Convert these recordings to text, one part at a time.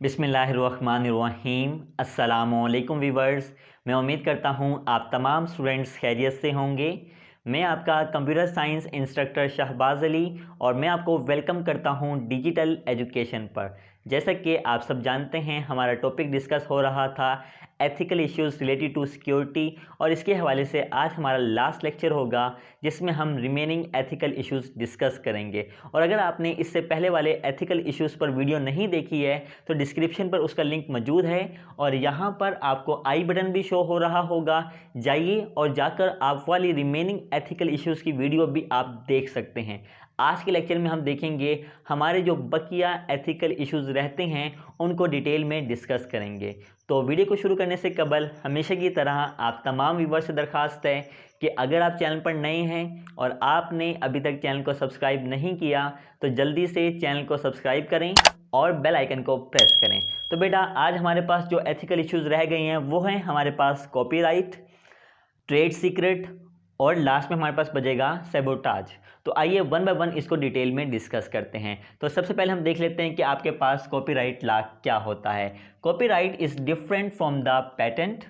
बिस्मिल्लाहिर्रहमानिर्रहीम। अस्सलामुअलैकुम वीवर्स। मैं उम्मीद करता हूँ आप तमाम स्टूडेंट्स खैरियत से होंगे। मैं आपका computer science instructor Shahbaz Ali और मैं आपको वेलकम करता हूँ डिजिटल एजुकेशन पर। जैसा कि आप सब जानते हैं, हमारा टॉपिक डिस्कस हो रहा था ethical issues related to security, और इसके हवाले से आज हमारा लास्ट लेक्चर होगा जिसमें हम रिमेनिंग एथिकल इश्यूज़ डिस्कस करेंगे। और अगर आपने इससे पहले वाले एथिकल इश्यूज़ पर वीडियो नहीं देखी है तो डिस्क्रिप्शन पर उसका लिंक मौजूद है और यहाँ पर आपको आई बटन भी शो हो रहा होगा। जाइए और जाकर आप वाली रिमेनिंग एथिकल इश्यूज़ की वीडियो भी आप देख सकते हैं। आज के लेक्चर में हम देखेंगे हमारे जो बकिया एथिकल इश्यूज़ रहते हैं उनको डिटेल में डिस्कस करेंगे। तो वीडियो को शुरू करने से कबल हमेशा की तरह आप तमाम व्यूअर्स से दरख्वास्त है कि अगर आप चैनल पर नए हैं और आपने अभी तक चैनल को सब्सक्राइब नहीं किया तो जल्दी से चैनल को सब्सक्राइब करें और बेल आइकन को प्रेस करें। तो बेटा, आज हमारे पास जो एथिकल इश्यूज़ रह गए हैं वो हैं हमारे पास कॉपीराइट, ट्रेड सीक्रेट और लास्ट में हमारे पास बचेगा सैबोटाज। तो आइए वन बाय वन इसको डिटेल में डिस्कस करते हैं। तो सबसे पहले हम देख लेते हैं कि आपके पास कॉपीराइट लॉ क्या होता है। Copyright is different from the patent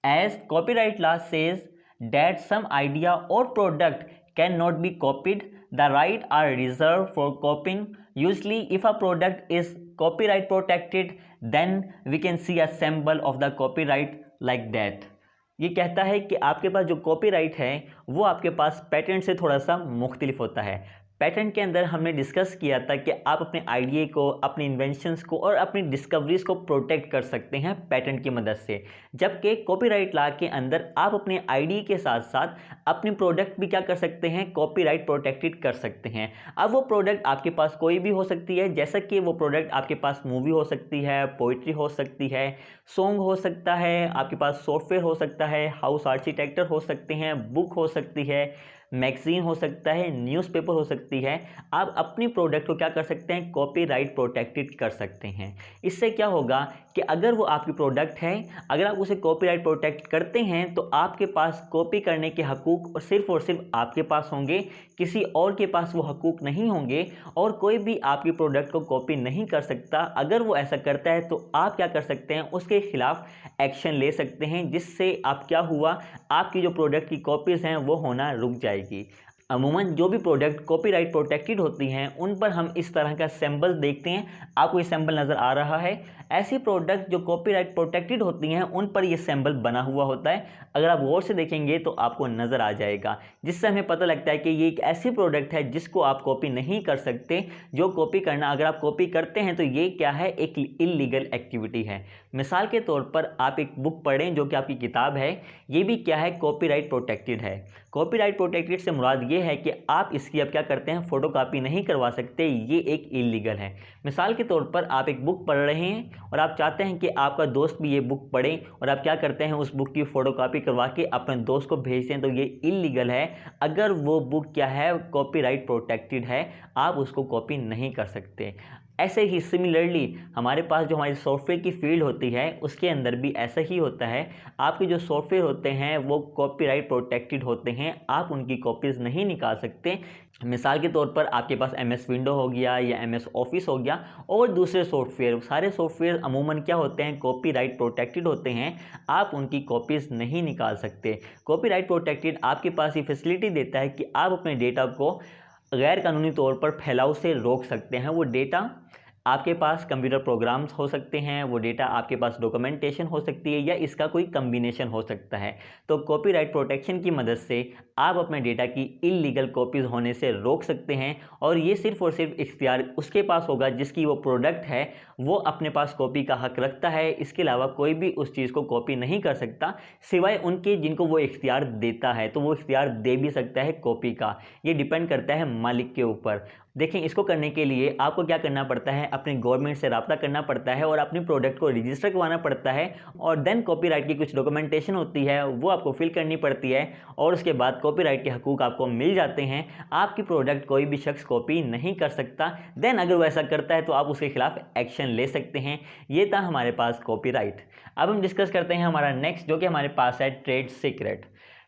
as copyright law says that some idea और product can not be copied, the right are reserved for copying. Usually if a product is copyright protected then we can see a symbol of the copyright like that. ये कहता है कि आपके पास जो copyright है वो आपके पास पेटेंट से थोड़ा सा मुख्तलिफ होता है। पेटेंट के अंदर हमने डिस्कस किया था कि आप अपने आइडिया को, अपने इन्वेंशंस को और अपनी डिस्कवरीज को प्रोटेक्ट कर सकते हैं पेटेंट की मदद से, जबकि कॉपीराइट लॉ के अंदर आप अपने आइडिया के साथ साथ अपनी प्रोडक्ट भी क्या कर सकते हैं, कॉपीराइट प्रोटेक्टेड कर सकते हैं। अब वो प्रोडक्ट आपके पास कोई भी हो सकती है, जैसा कि वो प्रोडक्ट आपके पास मूवी हो सकती है, पोइट्री हो सकती है, सॉन्ग हो सकता है, आपके पास सॉफ्टवेयर हो सकता है, हाउस आर्किटेक्चर हो सकते हैं, बुक हो सकती है, मैगजीन हो सकता है, न्यूज़पेपर हो सकती है। आप अपनी प्रोडक्ट को क्या कर सकते हैं, कॉपीराइट प्रोटेक्टेड कर सकते हैं। इससे क्या होगा कि अगर वो आपकी प्रोडक्ट है, अगर आप उसे कॉपीराइट प्रोटेक्ट करते हैं तो आपके पास कॉपी करने के हकूक़ और सिर्फ आपके पास होंगे, किसी और के पास वो हकूक़ नहीं होंगे और कोई भी आपकी प्रोडक्ट को कॉपी नहीं कर सकता। अगर वो ऐसा करता है तो आप क्या कर सकते हैं, उसके खिलाफ एक्शन ले सकते हैं, जिससे आप क्या हुआ, आपकी जो प्रोडक्ट की कॉपीज़ हैं वो होना रुक जाएगी। अमूमन जो भी प्रोडक्ट कॉपीराइट प्रोटेक्टेड होती हैं उन पर हम इस तरह का सिंबल देखते हैं। आपको ये सिंबल नज़र आ रहा है। ऐसी प्रोडक्ट जो कॉपीराइट प्रोटेक्टेड होती हैं उन पर ये सिंबल बना हुआ होता है। अगर आप गौर से देखेंगे तो आपको नज़र आ जाएगा, जिससे हमें पता लगता है कि ये एक ऐसी प्रोडक्ट है जिसको आप कॉपी नहीं कर सकते। जो कॉपी करना, अगर आप कॉपी करते हैं तो ये क्या है, एक इल्लीगल एक्टिविटी है। मिसाल के तौर पर आप एक बुक पढ़ें जो कि आपकी किताब है, ये भी क्या है, कॉपीराइट प्रोटेक्टेड है। कॉपीराइट प्रोटेक्टेड से मुराद ये है कि आप इसकी अब क्या करते हैं, फोटोकॉपी नहीं करवा सकते, ये एक इल्लीगल है। मिसाल के तौर पर आप एक बुक पढ़ रहे हैं और आप चाहते हैं कि आपका दोस्त भी ये बुक पढ़े और आप क्या करते हैं, उस बुक की फोटोकॉपी करवा के अपने दोस्त को भेजते हैं, तो ये इल्लीगल है। अगर वो बुक क्या है, कॉपीराइट प्रोटेक्टेड है, आप उसको कॉपी नहीं कर सकते। ऐसे ही सिमिलरली हमारे पास जो हमारी सॉफ्टवेयर की फील्ड होती है उसके अंदर भी ऐसा ही होता है। आपके जो सॉफ्टवेयर होते हैं वो कॉपीराइट प्रोटेक्टेड होते हैं, आप उनकी कॉपीज़ नहीं निकाल सकते। मिसाल के तौर पर आपके पास MS विंडो हो गया या MS ऑफिस हो गया और दूसरे सॉफ्टवेयर, सारे सॉफ्टवेयर अमूमन क्या होते हैं, कॉपीराइट प्रोटेक्टेड होते हैं, आप उनकी कॉपीज़ नहीं निकाल सकते। कॉपीराइट प्रोटेक्टेड आपके पास ये फैसिलिटी देता है कि आप अपने डेटा को गैर कानूनी तौर पर फैलाव से रोक सकते हैं। वो डेटा आपके पास कंप्यूटर प्रोग्राम्स हो सकते हैं, वो डेटा आपके पास डॉक्यूमेंटेशन हो सकती है या इसका कोई कम्बिनेशन हो सकता है। तो कॉपीराइट प्रोटेक्शन की मदद से आप अपने डेटा की इल्लीगल कॉपीज़ होने से रोक सकते हैं और ये सिर्फ और सिर्फ इख्तियार उसके पास होगा जिसकी वो प्रोडक्ट है, वो अपने पास कॉपी का हक रखता है। इसके अलावा कोई भी उस चीज़ को कॉपी नहीं कर सकता सिवाय उनके जिनको वो इख्तियार देता है। तो वो इख्तियार दे भी सकता है कॉपी का, ये डिपेंड करता है मालिक के ऊपर। देखें, इसको करने के लिए आपको क्या करना पड़ता है, अपनी गवर्नमेंट से रब्ता करना पड़ता है और अपनी प्रोडक्ट को रजिस्टर करवाना पड़ता है और देन कॉपीराइट की कुछ डॉक्यूमेंटेशन होती है वो आपको फिल करनी पड़ती है और उसके बाद कॉपीराइट के हकूक़ आपको मिल जाते हैं। आपकी प्रोडक्ट कोई भी शख्स कॉपी नहीं कर सकता। देन अगर वो ऐसा करता है तो आप उसके खिलाफ एक्शन ले सकते हैं। ये था हमारे पास कॉपीराइट। अब हम डिस्कस करते हैं हमारा नेक्स्ट, जो कि हमारे पास है trade secret.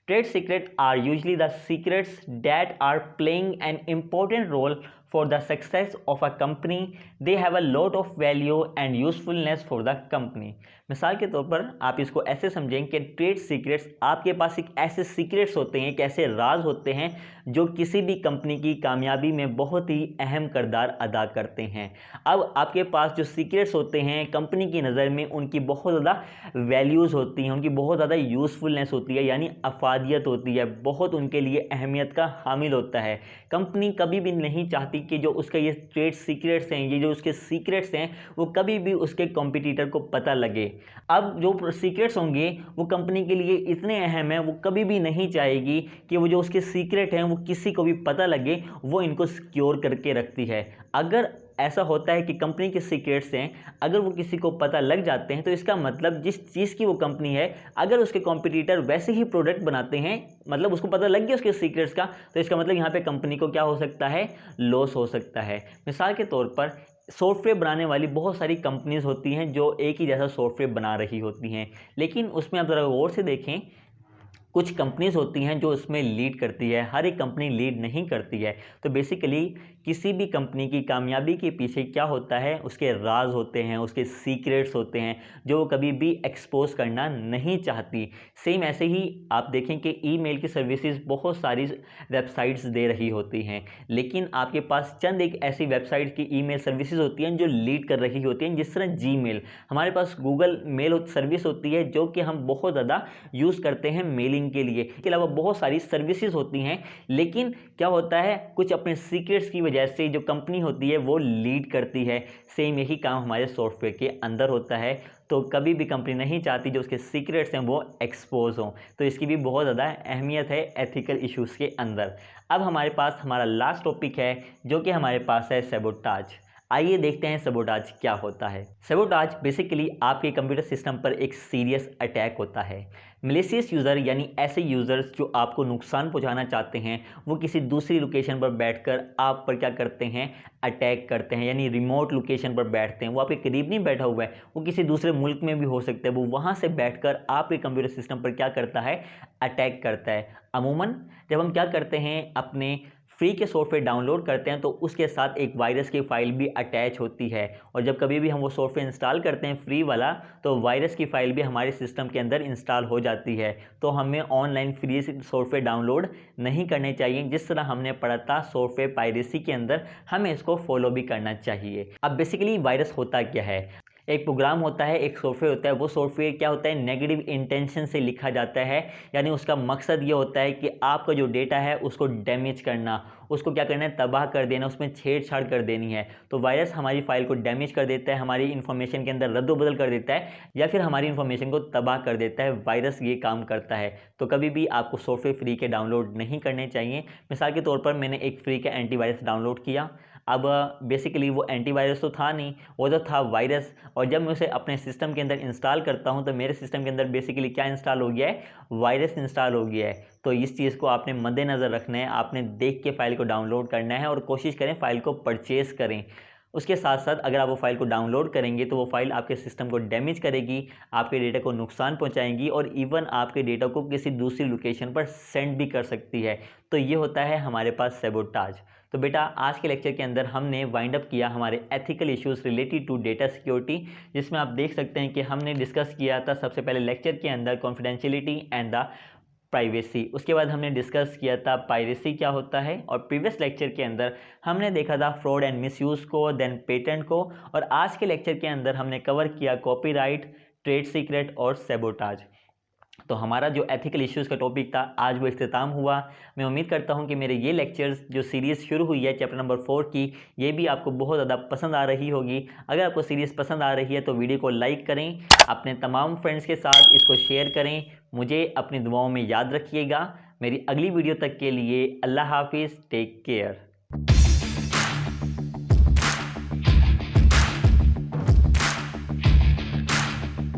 Trade secrets are usually the secrets that are playing an important role for the success of a company, they have a lot of value and usefulness for the company। मिसाल के तौर पर आप इसको ऐसे समझें कि trade secrets आपके पास एक ऐसे सीक्रेट्स होते हैं, एक ऐसे राज होते हैं जो किसी भी कंपनी की कामयाबी में बहुत ही अहम किरदार अदा करते हैं। अब आपके पास जो सीक्रेट्स होते हैं कंपनी की नज़र में उनकी बहुत ज़्यादा वैल्यूज़ होती हैं, उनकी बहुत ज़्यादा यूज़फुलनेस होती है, यानी अफादियत होती है, बहुत उनके लिए अहमियत का हामिल होता है। कंपनी कभी भी नहीं चाहती कि जो उसका ये ट्रेड सीक्रेट्स हैं, ये जो उसके सीक्रेट्स हैं, वो कभी भी उसके कॉम्पिटिटर को पता लगे। अब जो सीक्रेट्स होंगे वो कंपनी के लिए इतने अहम हैं, वो कभी भी नहीं चाहेगी कि वो जो उसके सीक्रेट हैं वो किसी को भी पता लगे, वो इनको सिक्योर करके रखती है। अगर ऐसा होता है कि कंपनी के सीक्रेट्स हैं अगर वो किसी को पता लग जाते हैं तो इसका मतलब जिस चीज़ की वो कंपनी है, अगर उसके कॉम्पिटिटर वैसे ही प्रोडक्ट बनाते हैं, मतलब उसको पता लग गया उसके सीक्रेट्स का, तो इसका मतलब यहाँ पे कंपनी को क्या हो सकता है, लॉस हो सकता है। मिसाल के तौर पर सॉफ्टवेयर बनाने वाली बहुत सारी कंपनीज होती हैं जो एक ही जैसा सॉफ्टवेयर बना रही होती हैं, लेकिन उसमें आप ज़रा गौर से देखें, कुछ कंपनीज होती हैं जो उसमें लीड करती है, हर एक कंपनी लीड नहीं करती है। तो बेसिकली किसी भी कंपनी की कामयाबी के पीछे क्या होता है, उसके राज होते हैं, उसके सीक्रेट्स होते हैं जो वो कभी भी एक्सपोज करना नहीं चाहती। सेम ऐसे ही आप देखें कि ईमेल की सर्विसेज बहुत सारी वेबसाइट्स दे रही होती हैं, लेकिन आपके पास चंद एक ऐसी वेबसाइट की ईमेल सर्विसेज होती हैं जो लीड कर रही होती हैं, जिस तरह जीमेल। हमारे पास गूगल मेल सर्विस होती है जो कि हम बहुत ज़्यादा यूज़ करते हैं मेलिंग के लिए। इसके अलावा बहुत सारी सर्विसेज होती हैं, लेकिन क्या होता है, कुछ अपने सीक्रेट्स की वजह से जो कंपनी होती है वो लीड करती है। सेम यही काम हमारे सॉफ्टवेयर के अंदर होता है। तो कभी भी कंपनी नहीं चाहती जो उसके सीक्रेट्स हैं वो एक्सपोज हों, तो इसकी भी बहुत ज़्यादा अहमियत है एथिकल इश्यूज़ के अंदर। अब हमारे पास हमारा लास्ट टॉपिक है जो कि हमारे पास है सैबोटाज। आइए देखते हैं सैबोटाज क्या होता है। सैबोटाज बेसिकली आपके कंप्यूटर सिस्टम पर एक सीरियस अटैक होता है। मैलिशियस यूज़र यानी ऐसे यूज़र्स जो आपको नुकसान पहुंचाना चाहते हैं, वो किसी दूसरी लोकेशन पर बैठकर आप पर क्या करते हैं, अटैक करते हैं, यानी रिमोट लोकेशन पर बैठते हैं। वो आपके करीब नहीं बैठा हुआ है, वो किसी दूसरे मुल्क में भी हो सकता है, वो वहाँ से बैठकर आपके कंप्यूटर सिस्टम पर क्या करता है, अटैक करता है। अमूमन जब हम क्या करते हैं, अपने फ्री के सॉफ्टवेयर डाउनलोड करते हैं तो उसके साथ एक वायरस की फ़ाइल भी अटैच होती है, और जब कभी भी हम वो सॉफ्टवेयर इंस्टॉल करते हैं फ्री वाला, तो वायरस की फ़ाइल भी हमारे सिस्टम के अंदर इंस्टॉल हो जाती है। तो हमें ऑनलाइन फ्री सॉफ्टवेयर डाउनलोड नहीं करने चाहिए। जिस तरह हमने पढ़ा था सॉफ्टवेयर पायरेसी के अंदर, हमें इसको फॉलो भी करना चाहिए। अब बेसिकली वायरस होता क्या है, एक प्रोग्राम होता है, एक सॉफ्टवेयर होता है, वो सॉफ्टवेयर क्या होता है, नेगेटिव इंटेंशन से लिखा जाता है, यानी उसका मकसद ये होता है कि आपका जो डेटा है उसको डैमेज करना, उसको क्या करना है, तबाह कर देना, उसमें छेड़छाड़ कर देनी है। तो वायरस हमारी फाइल को डैमेज कर देता है, हमारी इन्फॉर्मेशन के अंदर रद्द-बदल कर देता है, या फिर हमारी इन्फॉर्मेशन को तबाह कर देता है। वायरस ये काम करता है। तो कभी भी आपको सॉफ्टवेयर फ्री के डाउनलोड नहीं करने चाहिए। मिसाल के तौर पर मैंने एक फ्री का एंटीवायरस डाउनलोड किया। अब बेसिकली वो एंटीवायरस तो था नहीं, वो तो था वायरस, और जब मैं उसे अपने सिस्टम के अंदर इंस्टॉल करता हूं तो मेरे सिस्टम के अंदर बेसिकली क्या इंस्टॉल हो गया है, वायरस इंस्टॉल हो गया है। तो इस चीज़ को आपने मद्देनज़र रखना है, आपने देख के फ़ाइल को डाउनलोड करना है और कोशिश करें फ़ाइल को परचेज़ करें। उसके साथ साथ अगर आप वो फ़ाइल को डाउनलोड करेंगे तो वो फ़ाइल आपके सिस्टम को डैमेज करेगी, आपके डेटा को नुकसान पहुंचाएगी, और इवन आपके डेटा को किसी दूसरी लोकेशन पर सेंड भी कर सकती है। तो ये होता है हमारे पास सैबोटाज। तो बेटा आज के लेक्चर के अंदर हमने वाइंड अप किया हमारे ethical issues related to data security, जिसमें आप देख सकते हैं कि हमने डिस्कस किया था सबसे पहले लेक्चर के अंदर कॉन्फिडेंशियलिटी एंड द प्राइवेसी। उसके बाद हमने डिस्कस किया था पायरेसी क्या होता है, और प्रीवियस लेक्चर के अंदर हमने देखा था फ्रॉड एंड मिसयूज़ को, देन पेटेंट को, और आज के लेक्चर के अंदर हमने कवर किया कॉपीराइट, ट्रेड सीक्रेट और सैबोटाज। तो हमारा जो एथिकल इश्यूज़ का टॉपिक था आज वो इख्तिताम हुआ। मैं उम्मीद करता हूँ कि मेरे ये लेक्चर्स जो सीरीज़ शुरू हुई है चैप्टर नंबर 4 की, ये भी आपको बहुत ज़्यादा पसंद आ रही होगी। अगर आपको सीरीज़ पसंद आ रही है तो वीडियो को लाइक करें, अपने तमाम फ्रेंड्स के साथ इसको शेयर करें। मुझे अपनी दुआओं में याद रखिएगा। मेरी अगली वीडियो तक के लिए अल्लाह हाफिज़, टेक केयर।